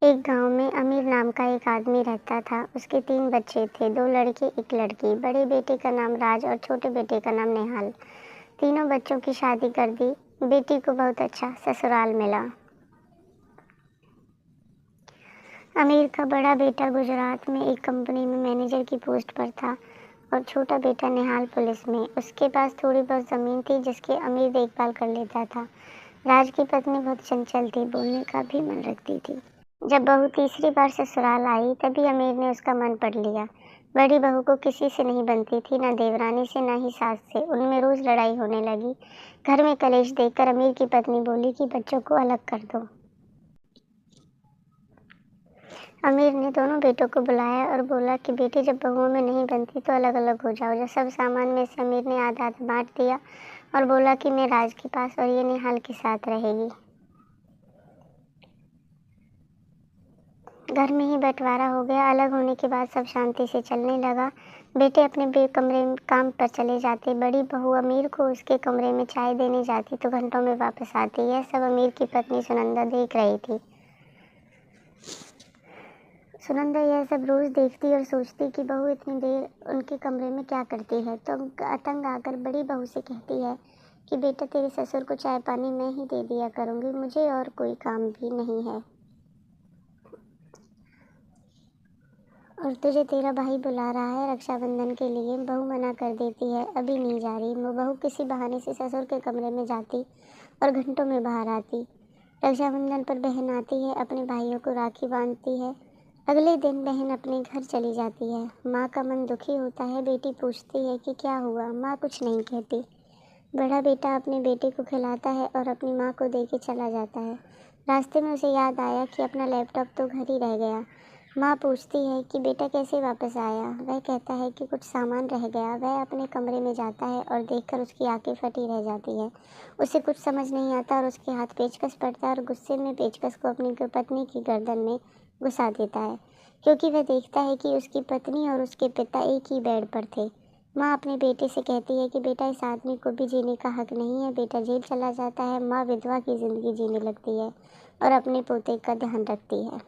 एक गांव में अमीर नाम का एक आदमी रहता था। उसके 3 बच्चे थे, 2 लड़के, 1 लड़की। बड़े बेटे का नाम राज और छोटे बेटे का नाम निहाल। तीनों बच्चों की शादी कर दी। बेटी को बहुत अच्छा ससुराल मिला। अमीर का बड़ा बेटा गुजरात में एक कंपनी में मैनेजर की पोस्ट पर था और छोटा बेटा निहाल पुलिस में। उसके पास थोड़ी बहुत ज़मीन थी जिसकी अमीर देखभाल कर लेता था। राज की पत्नी बहुत चंचल थी, बोलने का भी मन रखती थी। जब बहू तीसरी बार ससुराल आई तभी अमीर ने उसका मन पढ़ लिया। बड़ी बहू को किसी से नहीं बनती थी, ना देवरानी से ना ही सास से। उनमें रोज लड़ाई होने लगी। घर में कलेश देखकर अमीर की पत्नी बोली कि बच्चों को अलग कर दो। अमीर ने दोनों बेटों को बुलाया और बोला कि बेटी जब बहुओं में नहीं बनती तो अलग अलग हो जाओ। जब सब सामान में से अमीर ने आधा आधा बांट दिया और बोला कि मैं राज के पास और ये निहाल के साथ रहेगी। घर में ही बंटवारा हो गया। अलग होने के बाद सब शांति से चलने लगा। बेटे अपने कमरे में काम पर चले जाते। बड़ी बहू अमीर को उसके कमरे में चाय देने जाती तो घंटों में वापस आती। यह सब अमीर की पत्नी सुनंदा देख रही थी। सुनंदा यह सब रोज देखती और सोचती कि बहू इतनी देर उनके कमरे में क्या करती है। तो अतंग आकर बड़ी बहू से कहती है कि बेटा तेरे ससुर को चाय पानी मैं ही दे दिया करूँगी, मुझे और कोई काम भी नहीं है। और तुझे तेरा भाई बुला रहा है रक्षाबंधन के लिए। बहू मना कर देती है, अभी नहीं जा रही। बहू किसी बहाने से ससुर के कमरे में जाती और घंटों में बाहर आती। रक्षाबंधन पर बहन आती है, अपने भाइयों को राखी बांधती है। अगले दिन बहन अपने घर चली जाती है। माँ का मन दुखी होता है। बेटी पूछती है कि क्या हुआ। माँ कुछ नहीं कहती। बड़ा बेटा अपने बेटे को खिलाता है और अपनी माँ को दे के चला जाता है। रास्ते में उसे याद आया कि अपना लैपटॉप तो घर ही रह गया। माँ पूछती है कि बेटा कैसे वापस आया। वह कहता है कि कुछ सामान रह गया। वह अपने कमरे में जाता है और देखकर उसकी आंखें फटी रह जाती है। उसे कुछ समझ नहीं आता और उसके हाथ पेचकस पड़ता है और गुस्से में पेचकस को अपनी पत्नी की गर्दन में घुसा देता है, क्योंकि वह देखता है कि उसकी पत्नी और उसके पिता एक ही बेड पर थे। माँ अपने बेटे से कहती है कि बेटा इस आदमी को भी जीने का हक नहीं है। बेटा जेल चला जाता है। माँ विधवा की ज़िंदगी जीने लगती है और अपने पोते का ध्यान रखती है।